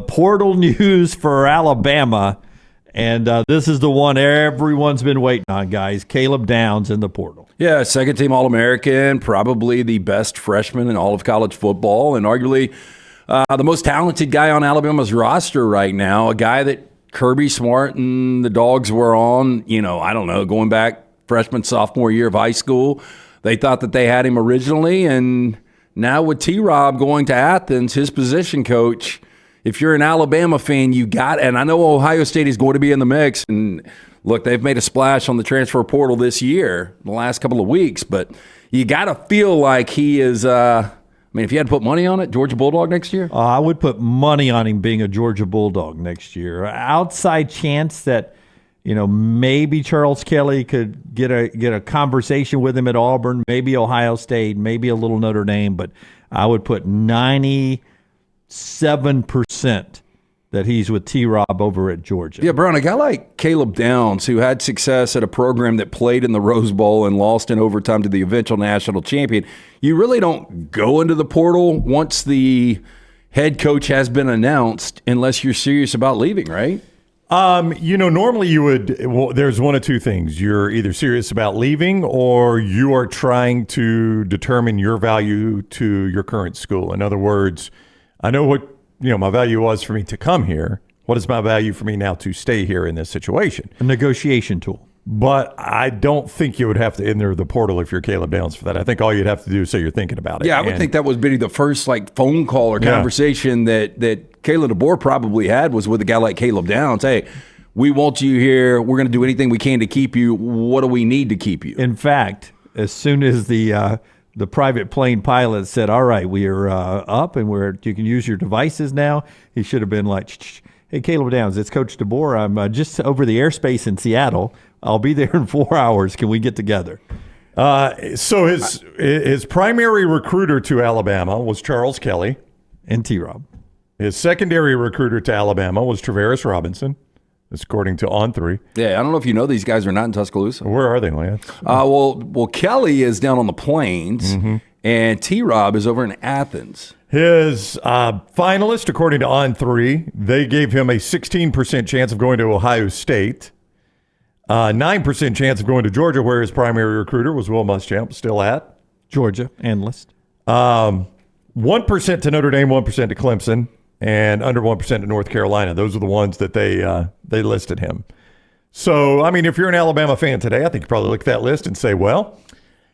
portal news for Alabama, and this is the one everyone's been waiting on, guys. Caleb Downs in the portal. Yeah, second-team All-American, probably the best freshman in all of college football, and arguably the most talented guy on Alabama's roster right now, a guy that Kirby Smart and the Dogs were on, I don't know, going back freshman, sophomore year of high school. They thought that they had him originally, and now with T-Rob going to Athens, his position coach, if you're an Alabama fan, you got, and I know Ohio State is going to be in the mix, and look, they've made a splash on the transfer portal this year, the last couple of weeks, but you got to feel like he is, if you had to put money on it, Georgia Bulldog next year? I would put money on him being a Georgia Bulldog next year. Outside chance that, maybe Charles Kelly could get a conversation with him at Auburn, maybe Ohio State, maybe a little Notre Dame, but I would put 97% that he's with T-Rob over at Georgia. Yeah, Brown, a guy like Caleb Downs, who had success at a program that played in the Rose Bowl and lost in overtime to the eventual national champion, you really don't go into the portal once the head coach has been announced unless you're serious about leaving, right? Normally you would, there's one of two things. You're either serious about leaving or you are trying to determine your value to your current school. In other words, I know what my value was for me to come here. What is my value for me now to stay here in this situation? A negotiation tool. But I don't think you would have to enter the portal if you're Caleb Downs for that. I think all you'd have to do is say you're thinking about it. Yeah, I would think that was maybe the first phone call or conversation that Kalen DeBoer probably had was with a guy like Caleb Downs. Hey, we want you here. We're going to do anything we can to keep you. What do we need to keep you? In fact, as soon as the private plane pilot said, all right, we are up and you can use your devices now, he should have been like, hey, Caleb Downs, it's Coach DeBoer. I'm just over the airspace in Seattle. I'll be there in 4 hours. Can we get together? So his primary recruiter to Alabama was Charles Kelly. And T-Rob. His secondary recruiter to Alabama was Travaris Robinson. That's according to On3. Yeah, I don't know if you know these guys are not in Tuscaloosa. Where are they, Lance? Well, Kelly is down on the plains, and T-Rob is over in Athens. His finalist, according to On3, they gave him a 16% chance of going to Ohio State, 9% chance of going to Georgia, where his primary recruiter was Will Muschamp, still at Georgia analyst. 1% to Notre Dame, 1% to Clemson, and under 1% to North Carolina. Those are the ones that they listed him. So, if you're an Alabama fan today, I think you probably look at that list and say, well,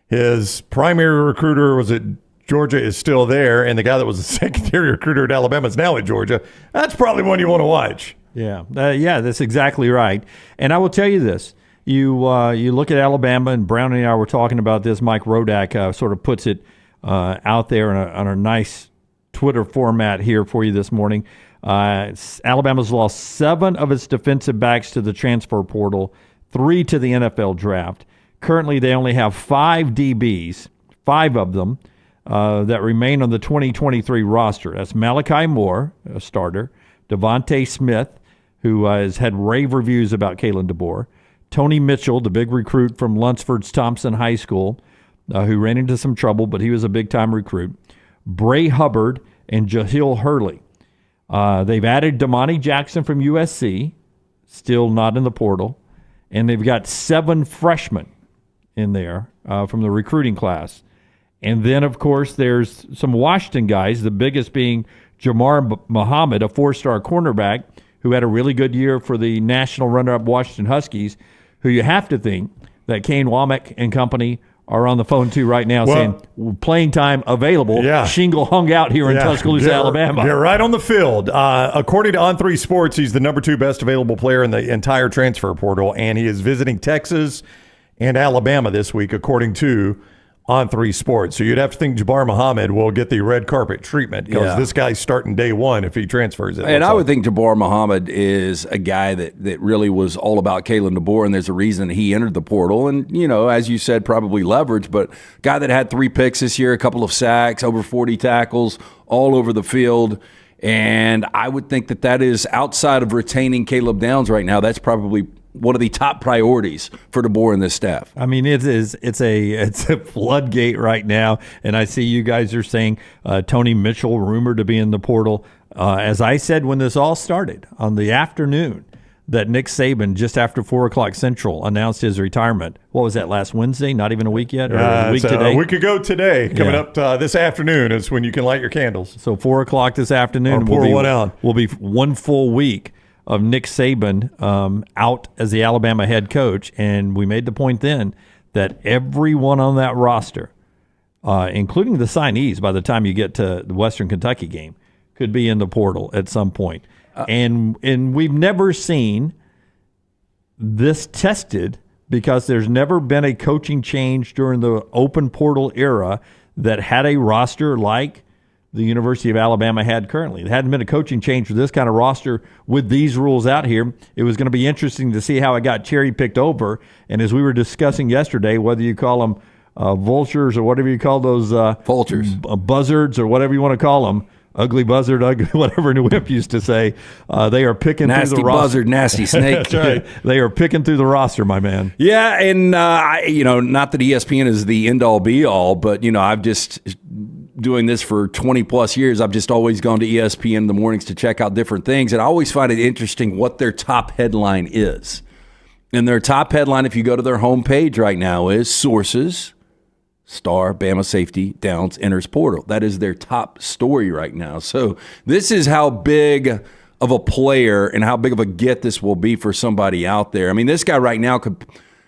his primary recruiter was at Georgia is still there, and the guy that was a secondary recruiter at Alabama is now at Georgia. That's probably one you want to watch. Yeah, that's exactly right. And I will tell you this. You look at Alabama, and Brown and I were talking about this. Mike Rodak sort of puts it out there on a nice Twitter format here for you this morning. Alabama's lost 7 of its defensive backs to the transfer portal, 3 to the NFL draft. Currently, they only have 5 DBs, 5 of them, that remain on the 2023 roster. That's Malachi Moore, a starter, Devontae Smith, who has had rave reviews about Kalen DeBoer, Tony Mitchell, the big recruit from Lunsford's Thompson High School, who ran into some trouble, but he was a big-time recruit, Bray Hubbard, and Jahil Hurley. They've added Damani Jackson from USC, still not in the portal, and they've got 7 freshmen in there from the recruiting class. And then, of course, there's some Washington guys, the biggest being Jamar Muhammad, a 4-star cornerback who had a really good year for the national runner-up Washington Huskies, who you have to think that Kane Womack and company are on the phone too right now saying playing time available. Yeah. Shingle hung out here in Tuscaloosa, Alabama. They're right on the field. According to On3 Sports, he's the number 2 best available player in the entire transfer portal, and he is visiting Texas and Alabama this week, according to On3 Sports. So you'd have to think Jabbar Muhammad will get the red carpet treatment because this guy's starting day one if he transfers it. And I would think Jabbar Muhammad is a guy that really was all about Kalen DeBoer, and there's a reason he entered the portal. And, as you said, probably leverage, but guy that had 3 picks this year, a couple of sacks, over 40 tackles, all over the field. And I would think that is outside of retaining Caleb Downs right now. That's probably one of the top priorities for DeBoer and this staff. It's a floodgate right now, and I see you guys are saying Tony Mitchell rumored to be in the portal. as I said when this all started, on the afternoon that Nick Saban, just after 4 o'clock Central, announced his retirement. What was that, last Wednesday? Not even a week yet? Or a week today? A week ago today. Coming up this afternoon is when you can light your candles. So 4 o'clock this afternoon Or pour one out. will be 1 full week of Nick Saban out as the Alabama head coach. And we made the point then that everyone on that roster, including the signees by the time you get to the Western Kentucky game, could be in the portal at some point. And we've never seen this tested because there's never been a coaching change during the open portal era that had a roster like the University of Alabama had currently. There hadn't been a coaching change for this kind of roster with these rules out here. It was going to be interesting to see how it got cherry-picked over. And as we were discussing yesterday, whether you call them vultures or whatever you call those vultures, buzzards or whatever you want to call them, ugly buzzard, ugly whatever New Wimp used to say. They are picking nasty through the roster. Buzzard, nasty snake. That's right. They are picking through the roster, my man. Yeah, and not that ESPN is the end-all be-all, but I've just doing this for 20 plus years. I've just always gone to ESPN in the mornings to check out different things, and I always find it interesting what their top headline is. And their top headline, if you go to their homepage right now, is sources. Star, Bama safety, Downs, enters portal. That is their top story right now. So this is how big of a player and how big of a get this will be for somebody out there. I mean, this guy right now could,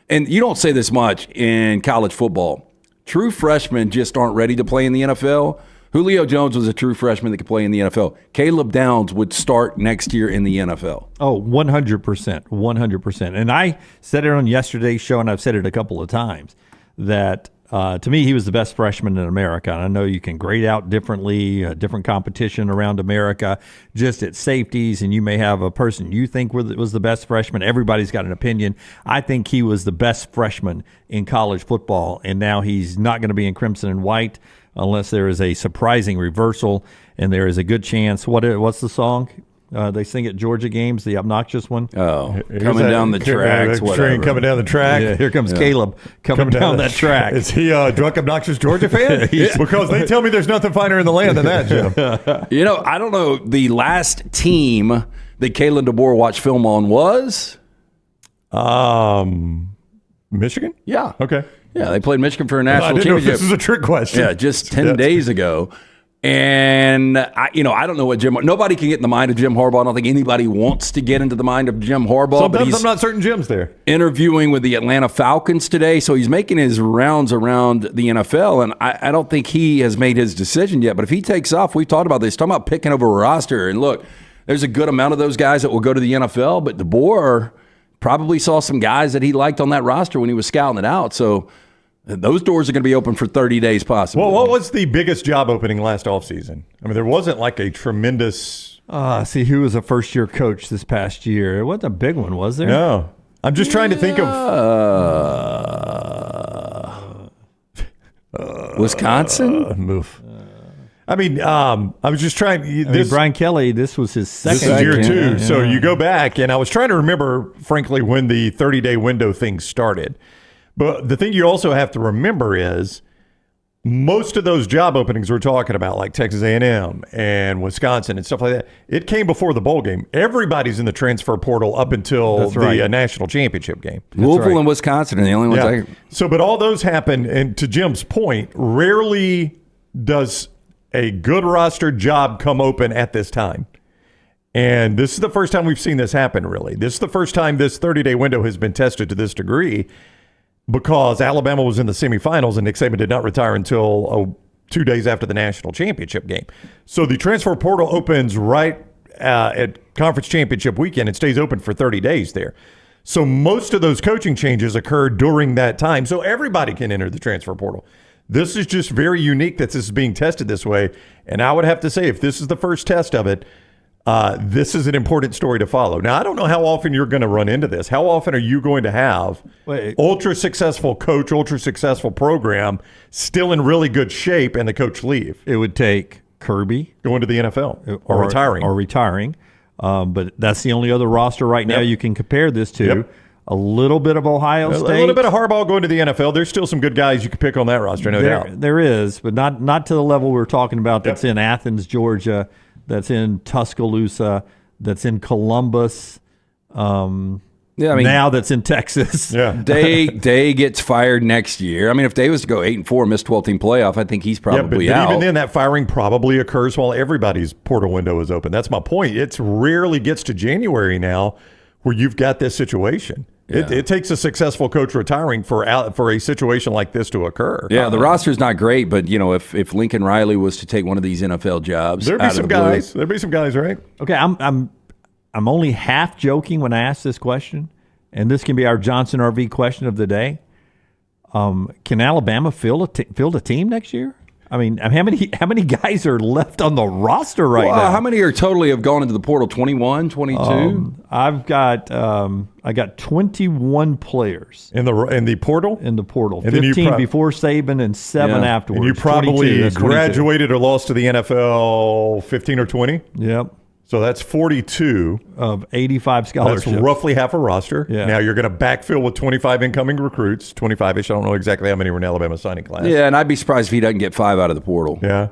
and you don't say this much in college football, true freshmen just aren't ready to play in the NFL. Julio Jones was a true freshman that could play in the NFL. Caleb Downs would start next year in the NFL. Oh, 100%. 100%. And I said it on yesterday's show, and I've said it a couple of times, that to me, he was the best freshman in America. And I know you can grade out differently, different competition around America, just at safeties, and you may have a person you think was the best freshman. Everybody's got an opinion. I think he was the best freshman in college football, and now he's not going to be in crimson and white unless there is a surprising reversal, and there is a good chance. What's the song? They sing at Georgia games, the obnoxious one. Oh, coming down the tracks, whatever. Train coming down the track. Yeah, here comes Caleb coming down that track. Is he a drunk, obnoxious Georgia fan? Because they tell me there's nothing finer in the land than that, Jim. I don't know. The last team that Kalen DeBoer watched film on was? Michigan? Yeah. Okay. Yeah, they played Michigan for a national I didn't championship. know if this is a trick question. Yeah, just 10 days ago. And, I don't know what nobody can get in the mind of Jim Harbaugh. I don't think anybody wants to get into the mind of Jim Harbaugh. Sometimes but I'm not certain Jim's there. Interviewing with the Atlanta Falcons today, so he's making his rounds around the NFL, and I don't think he has made his decision yet. But if he takes off, we've talked about this, talking about picking over a roster. And look, there's a good amount of those guys that will go to the NFL, but DeBoer probably saw some guys that he liked on that roster when he was scouting it out. So those doors are going to be open for 30 days possibly. Well, what was the biggest job opening last offseason? I mean, there wasn't like a tremendous... See, who was a first-year coach this past year? It wasn't a big one, was there? No. I'm just trying to think of... Wisconsin? Move. I mean, I was just trying... Brian Kelly, this was his second This is year two. Yeah. So you go back, and I was trying to remember, frankly, when the 30-day window thing started. But the thing you also have to remember is most of those job openings we're talking about, like Texas A&M and Wisconsin and stuff like that, it came before the bowl game. Everybody's in the transfer portal up until the national championship game. Louisville and Wisconsin are the only ones. So, but all those happen, and to Jim's point, rarely does a good roster job come open at this time. And this is the first time we've seen this happen, really. This is the first time this 30-day window has been tested to this degree, because Alabama was in the semifinals and Nick Saban did not retire until 2 days after the national championship game. So the transfer portal opens right at conference championship weekend. It stays open for 30 days there. So most of those coaching changes occurred during that time. So everybody can enter the transfer portal. This is just very unique that this is being tested this way. And I would have to say, if this is the first test of it, this is an important story to follow. Now, I don't know how often you're going to run into this. How often are you going to have ultra-successsul coach, ultra-successful program, still in really good shape, and the coach leave? It would take Kirby going to the NFL or retiring. But that's the only other roster right now you can compare this to. Yep. A little bit of Ohio State. A little bit of Harbaugh going to the NFL. There's still some good guys you can pick on that roster, no doubt. There is, but not to the level we're talking about that's in Athens, Georgia. that's in Tuscaloosa, that's in Columbus. Now that's in Texas. Yeah. Day gets fired next year. I mean, if Day was to go 8-4, miss 12-team playoff, I think he's probably but out. even then, that firing probably occurs while everybody's portal window is open. That's my point. It rarely gets to January now where you've got this situation. Yeah. It takes a successful coach retiring for a situation like this to occur. Yeah, the roster's not great, but if Lincoln Riley was to take one of these NFL jobs, There'd be some guys. There'd be some guys, right? Okay, I'm only half joking when I ask this question, and this can be our Johnson RV question of the day. Can Alabama field a team next year? I mean, how many guys are left on the roster right now? How many are totally have gone into the portal? 21, 22? I got 21 players In the portal? in the portal. And then you 15 before Saban and 7 Yeah. afterwards. And you 22, probably that's 22. graduated or lost to the NFL 15 or 20. Yep. So that's 42. Of 85 That's scholarships. roughly half a roster. Yeah. Now you're going to backfill with 25 incoming recruits, 25-ish. I don't know exactly how many were in Alabama signing class. Yeah, and I'd be surprised if he doesn't get 5 out of the portal. Yeah.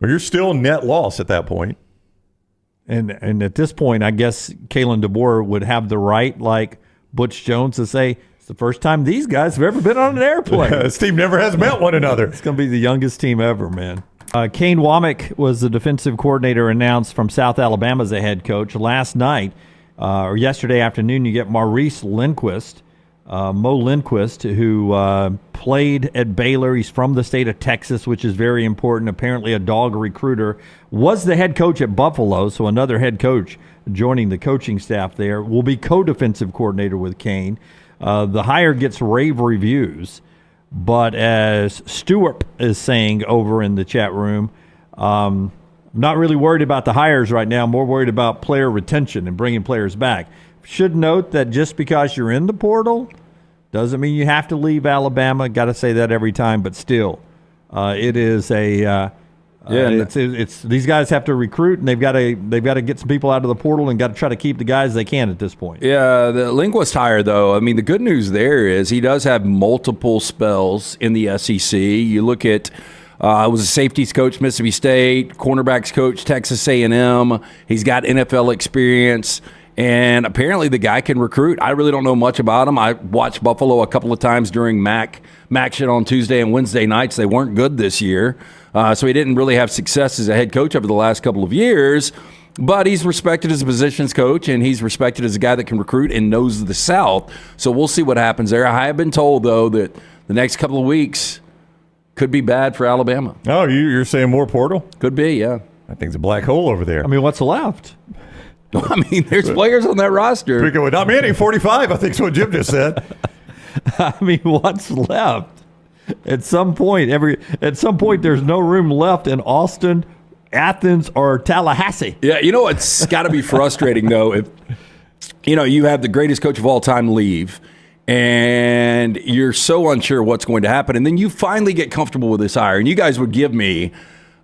But you're still net loss at that point. And at this point, I guess Kalen DeBoer would have the right, like Butch Jones, to say, it's the first time these guys have ever been on an airplane. This team never has met one another. It's going to be the youngest team ever, man. Kane Womack was the defensive coordinator announced from South Alabama as a head coach. Last night, or yesterday afternoon, you get Maurice Lindquist, Mo Lindquist, who played at Baylor. He's from the state of Texas, which is very important. Apparently a dog recruiter. Was the head coach at Buffalo, so another head coach joining the coaching staff there. Will be co-defensive coordinator with Kane. The hire gets rave reviews. But as Stewart is saying over in the chat room, not really worried about the hires right now, more worried about player retention and bringing players back. Should note that just because you're in the portal doesn't mean you have to leave Alabama. Got to say that every time, but still, it is a it's these guys have to recruit, and they've got to get some people out of the portal and got to try to keep the guys they can at this point. Yeah, the Lindquist hire, though, I mean, the good news there is he does have multiple spells in the SEC. You look at was a safeties coach, Mississippi State, cornerbacks coach, Texas A&M. He's got NFL experience, and apparently the guy can recruit. I really don't know much about him. I watched Buffalo a couple of times during MAC shit on Tuesday and Wednesday nights. They weren't good this year. So he didn't really have success as a head coach over the last couple of years, but he's respected as a positions coach, and he's respected as a guy that can recruit and knows the South. So we'll see what happens there. I have been told, though, that the next couple of weeks could be bad for Alabama. Oh, you're saying more portal? Could be, yeah. I think it's a black hole over there. I mean, what's left? I mean, there's players on that roster. Not many, 45, I think is what Jim just said. I mean, what's left? At some point, there's no room left in Austin, Athens, or Tallahassee. Yeah, you know it's got to be frustrating though if you have the greatest coach of all time leave, and you're so unsure what's going to happen, and then you finally get comfortable with this hire, and you guys would give me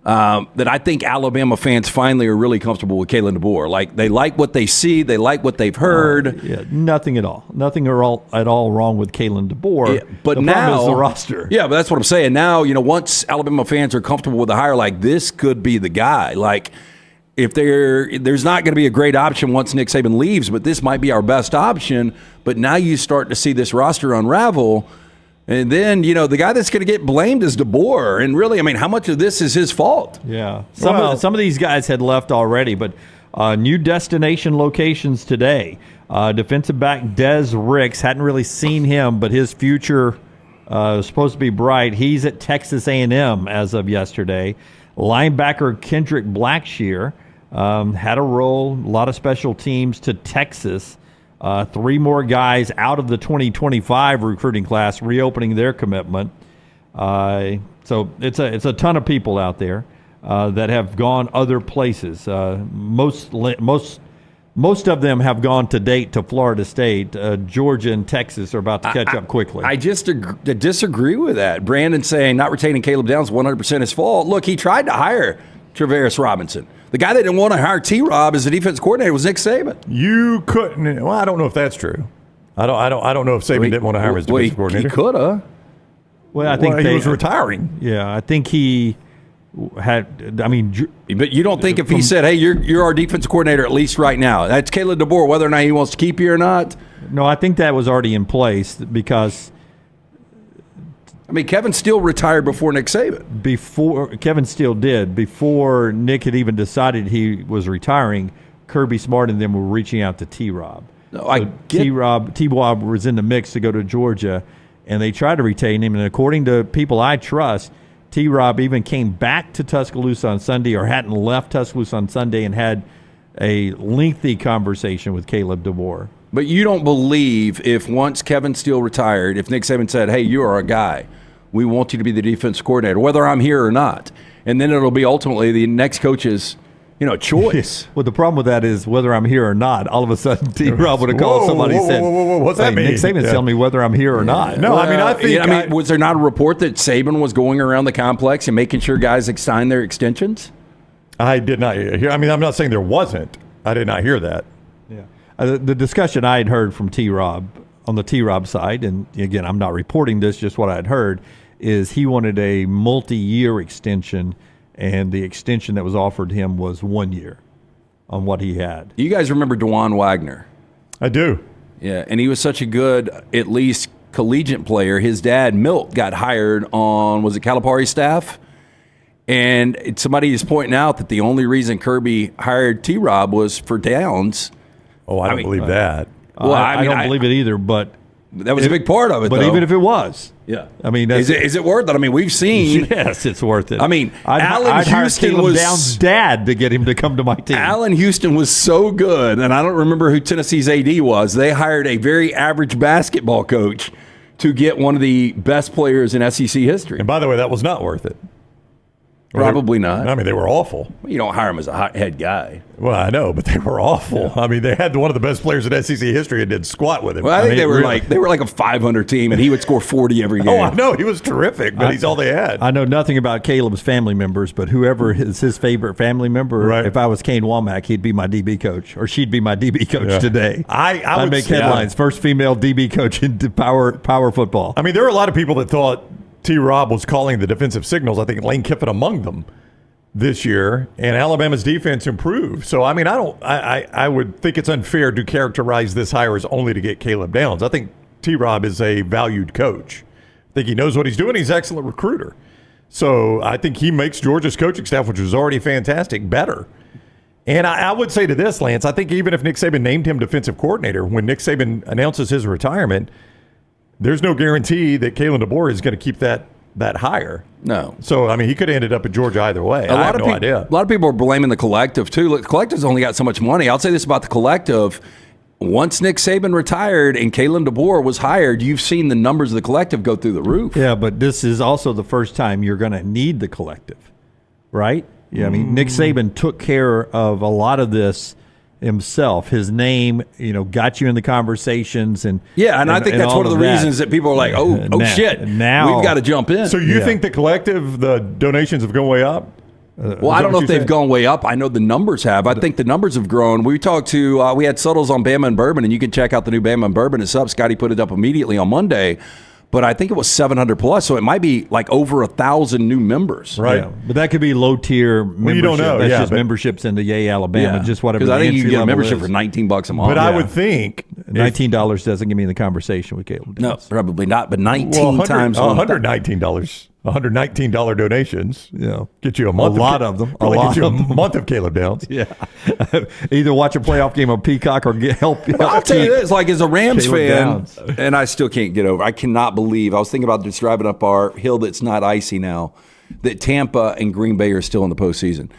that I think Alabama fans finally are really comfortable with Kalen DeBoer. Like, they like what they see, they like what they've heard. Yeah, nothing at all. Nothing at all wrong with Kalen DeBoer. Yeah, but the now problem is the roster. Yeah, but that's what I'm saying. Now, once Alabama fans are comfortable with the hire, like, this could be the guy. Like, if there's not going to be a great option once Nick Saban leaves, but this might be our best option. But now you start to see this roster unravel. And then, the guy that's going to get blamed is DeBoer. And really, I mean, how much of this is his fault? Yeah. Some of these guys had left already, but new destination locations today. Defensive back Des Ricks, hadn't really seen him, but his future is supposed to be bright. He's at Texas A&M as of yesterday. Linebacker Kendrick Blackshear had a role, a lot of special teams to Texas. 3 more guys out of the 2025 recruiting class reopening their commitment. So it's a ton of people out there that have gone other places. Most of them have gone to date to Florida State. Georgia and Texas are about to catch up quickly. I just disagree with that. Brandon saying not retaining Caleb Downs 100% his fault. Look, he tried to hire Travaris Robinson. The guy that didn't want to hire T-Rob as the defense coordinator was Nick Saban. You couldn't. Well, I don't know if that's true. I don't know if Saban didn't want to hire him as defensive coordinator. He could have. Well, I think he was retiring. Yeah, I think he had. I mean, but you don't think if he said, "Hey, you're our defensive coordinator at least right now," that's Kalen DeBoer, whether or not he wants to keep you or not? No, I think that was already in place because. I mean, Kevin Steele retired before Nick Saban. Before Kevin Steele did, before Nick had even decided he was retiring, Kirby Smart and them were reaching out to T-Rob. No, T-Rob was in the mix to go to Georgia, and they tried to retain him. And according to people I trust, T-Rob even came back to Tuscaloosa on Sunday or hadn't left Tuscaloosa on Sunday and had a lengthy conversation with Caleb DeBoer. But you don't believe if once Kevin Steele retired, if Nick Saban said, "Hey, you are a guy, we want you to be the defense coordinator, whether I'm here or not," and then it'll be ultimately the next coach's, choice. Well, the problem with that is whether I'm here or not. All of a sudden, T-Rob would have called somebody and said, what's that mean? Nick Saban's telling me whether I'm here or not. No, I mean, I think. Was there not a report that Saban was going around the complex and making sure guys signed their extensions? I did not hear. I mean, I'm not saying there wasn't. I did not hear that. Yeah. The discussion I had heard from T-Rob on the T-Rob side, and again, I'm not reporting this, just what I had heard, is he wanted a multi-year extension, and the extension that was offered him was 1 year on what he had. You guys remember DeJuan Wagner? I do. Yeah, and he was such a good, at least collegiate player. His dad, Milt, got hired on, was it Calipari's staff? And somebody is pointing out that the only reason Kirby hired T-Rob was for Downs. Oh, I don't believe that. Well, I don't believe it either, but that was a big part of it. But though. Even if it was, yeah, I mean, is it worth it? I mean, we've seen. Yes, it's worth it. I mean, I'd Houston was Downs' dad to get him to come to my team. Allen Houston was so good, and I don't remember who Tennessee's AD was. They hired a very average basketball coach to get one of the best players in SEC history. And by the way, that was not worth it. Probably not. I mean, they were awful. You don't hire him as a head guy. Well, I know, but they were awful. Yeah. I mean, they had one of the best players in SEC history and did squat with him. Well, I think they were like a 500 team, and he would score 40 every game. Oh, I know. He was terrific, but he's all they had. I know nothing about Caleb's family members, but whoever is his favorite family member, right. If I was Kane Womack, he'd be my DB coach, or she'd be my DB coach today. I would make headlines. First female DB coach in power football. I mean, there were a lot of people that thought T-Rob was calling the defensive signals. I think Lane Kiffin among them. This year, and Alabama's defense improved. So, I mean, I would think it's unfair to characterize this hire as only to get Caleb Downs. I think T-Rob is a valued coach. I think he knows what he's doing. He's an excellent recruiter. So, I think he makes Georgia's coaching staff, which was already fantastic, better. And I would say to this, Lance, I think even if Nick Saban named him defensive coordinator, when Nick Saban announces his retirement, there's no guarantee that Kalen DeBoer is going to keep that hire. No. So, I mean, he could have ended up at Georgia either way. I have no idea. A lot of people are blaming the collective, too. Look, the collective's only got so much money. I'll say this about the collective. Once Nick Saban retired and Kalen DeBoer was hired, you've seen the numbers of the collective go through the roof. Yeah, but this is also the first time you're going to need the collective, right? Yeah, I mean, Nick Saban took care of a lot of this himself. His name, got you in the conversations, and I think that's one of the reasons that people are like, shit, now we've got to jump in. So you think the collective, the donations have gone way up? Well, I don't know if they've gone way up. I know the numbers have. I think the numbers have grown. We talked to, we had Suttles on Bama and Bourbon, and you can check out the new Bama and Bourbon. It's up. Scotty put it up immediately on Monday. But I think it was 700 plus, so it might be like over 1,000 new members. Right. Yeah. But that could be low tier membership. Well, you don't know. That's just memberships into Yay, Alabama. Just whatever. Because I think you can get a membership is. for $19 a month. But I would think $19 doesn't get me in the conversation with Caleb. No, probably not. But 19 times $119. $119 donations. Yeah, get you a month. A lot of them. A lot. Get you a month of Caleb Downs. Yeah. Either watch a playoff game on Peacock or help. I'll tell you this: like as a Rams Caleb fan, Downs. And I still can't get over. I cannot believe. I was thinking about just driving up our hill that's not icy now. That Tampa and Green Bay are still in the postseason.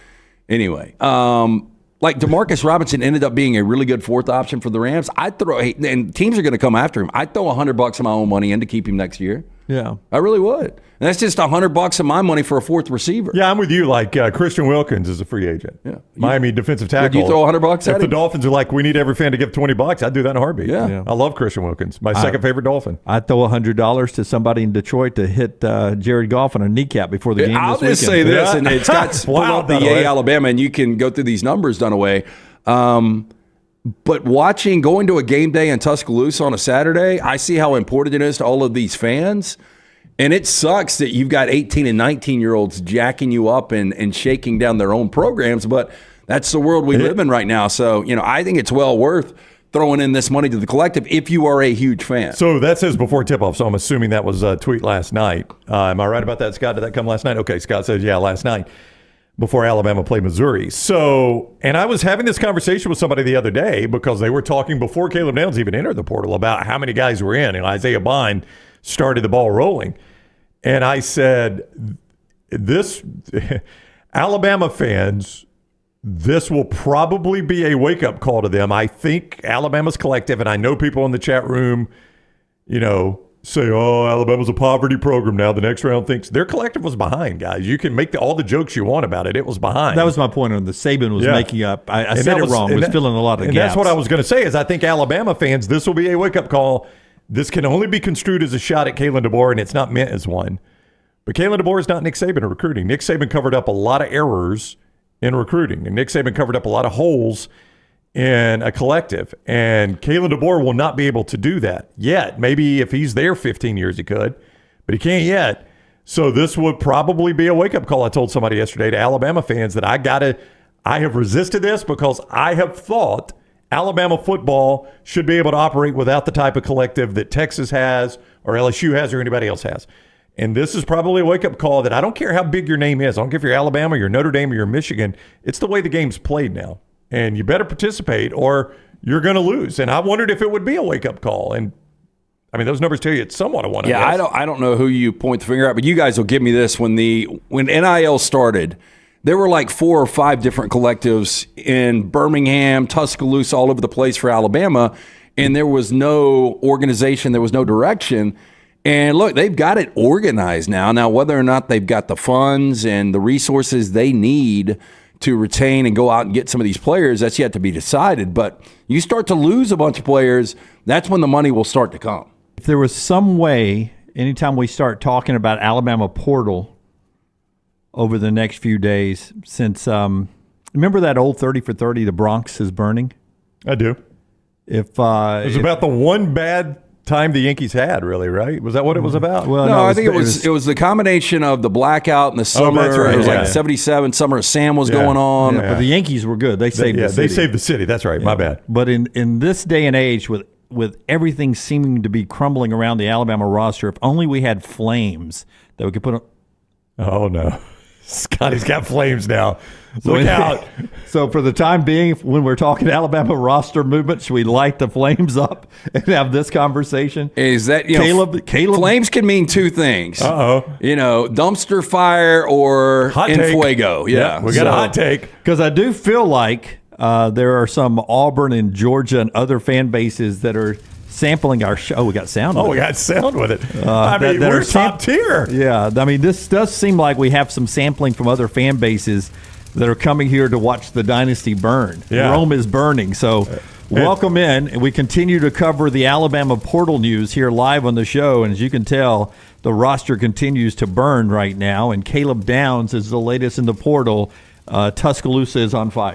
Anyway, like DeMarcus Robinson ended up being a really good fourth option for the Rams. And teams are going to come after him. I'd throw $100 of my own money in to keep him next year. Yeah, I really would. And that's just $100 of my money for a fourth receiver. Yeah, I'm with you. Like Christian Wilkins is a free agent. Yeah, Miami defensive tackle. Would you throw $100 at If him? the Dolphins are like, we need every fan to give $20, I'd do that in a heartbeat. Yeah. I love Christian Wilkins. My second favorite Dolphin. I'd throw $100 to somebody in Detroit to hit Jared Goff on a kneecap before the game. I'll this just weekend. say this, and it's got pull up the Yay Alabama, and you can go through these numbers, Dunaway. But going to a game day in Tuscaloosa on a Saturday, I see how important it is to all of these fans. And it sucks that you've got 18 and 19-year-olds jacking you up and shaking down their own programs, but that's the world we live in right now. So, I think it's well worth throwing in this money to the collective if you are a huge fan. So that says before tip-off, so I'm assuming that was a tweet last night. Am I right about that, Scott? Did that come last night? Okay, Scott says, yeah, last night before Alabama played Missouri. So, and I was having this conversation with somebody the other day because they were talking before Caleb Downs even entered the portal about how many guys were in, and Isaiah Bond started the ball rolling. And I said, this Alabama fans, this will probably be a wake-up call to them. I think Alabama's collective, and I know people in the chat room, say, oh, Alabama's a poverty program now. The next round thinks their collective was behind, guys. You can make all the jokes you want about it. It was behind. That was my point on the Saban was making up. I said it wrong. It was filling a lot of gaps. And that's what I was going to say is I think Alabama fans, this will be a wake-up call. This can only be construed as a shot at Kalen DeBoer, and it's not meant as one. But Kalen DeBoer is not Nick Saban in recruiting. Nick Saban covered up a lot of errors in recruiting, and Nick Saban covered up a lot of holes in a collective. And Kalen DeBoer will not be able to do that yet. Maybe if he's there 15 years, he could, but he can't yet. So this would probably be a wake-up call. I told somebody yesterday to Alabama fans that I have resisted this because I have thought Alabama football should be able to operate without the type of collective that Texas has or LSU has or anybody else has. And this is probably a wake-up call that I don't care how big your name is. I don't care if you're Alabama, you're Notre Dame, or you're Michigan. It's the way the game's played now. And you better participate or you're going to lose. And I wondered if it would be a wake-up call. And, I mean, those numbers tell you it's somewhat a one. Yeah, I don't know who you point the finger at, but you guys will give me this. When NIL started, there were like 4 or 5 different collectives in Birmingham, Tuscaloosa, all over the place for Alabama. And there was no organization. There was no direction. And look, they've got it organized now. Now, whether or not they've got the funds and the resources they need to retain and go out and get some of these players, that's yet to be decided. But you start to lose a bunch of players, that's when the money will start to come. If there was some way, anytime we start talking about Alabama portal over the next few days, since remember that old 30 for 30, the Bronx is burning? I do. It was about the one bad time the Yankees had, really, right? Was that what it was about? Well, no, I think it was the combination of the blackout in the summer. That's right. It was like 77, Summer of Sam was going on. Yeah. But the Yankees were good. They saved the city. They saved the city. That's right. My bad. But in this day and age, with everything seeming to be crumbling around the Alabama roster, if only we had flames that we could put on. Oh, no. Scotty's got flames now. Look out. So for the time being, when we're talking Alabama roster movement, should we light the flames up and have this conversation? Is that, Caleb? Flames can mean 2 things. Dumpster fire or hot en take. fuego. Yeah. We got a hot take. Because I do feel like there are some Auburn and Georgia and other fan bases that are sampling our show. Oh, we got sound with it. We got sound with it. We're top tier. Yeah. I mean, this does seem like we have some sampling from other fan bases that are coming here to watch the dynasty burn. Yeah. Rome is burning. So welcome in. And we continue to cover the Alabama portal news here live on the show. And as you can tell, the roster continues to burn right now. And Caleb Downs is the latest in the portal. Tuscaloosa is on fire.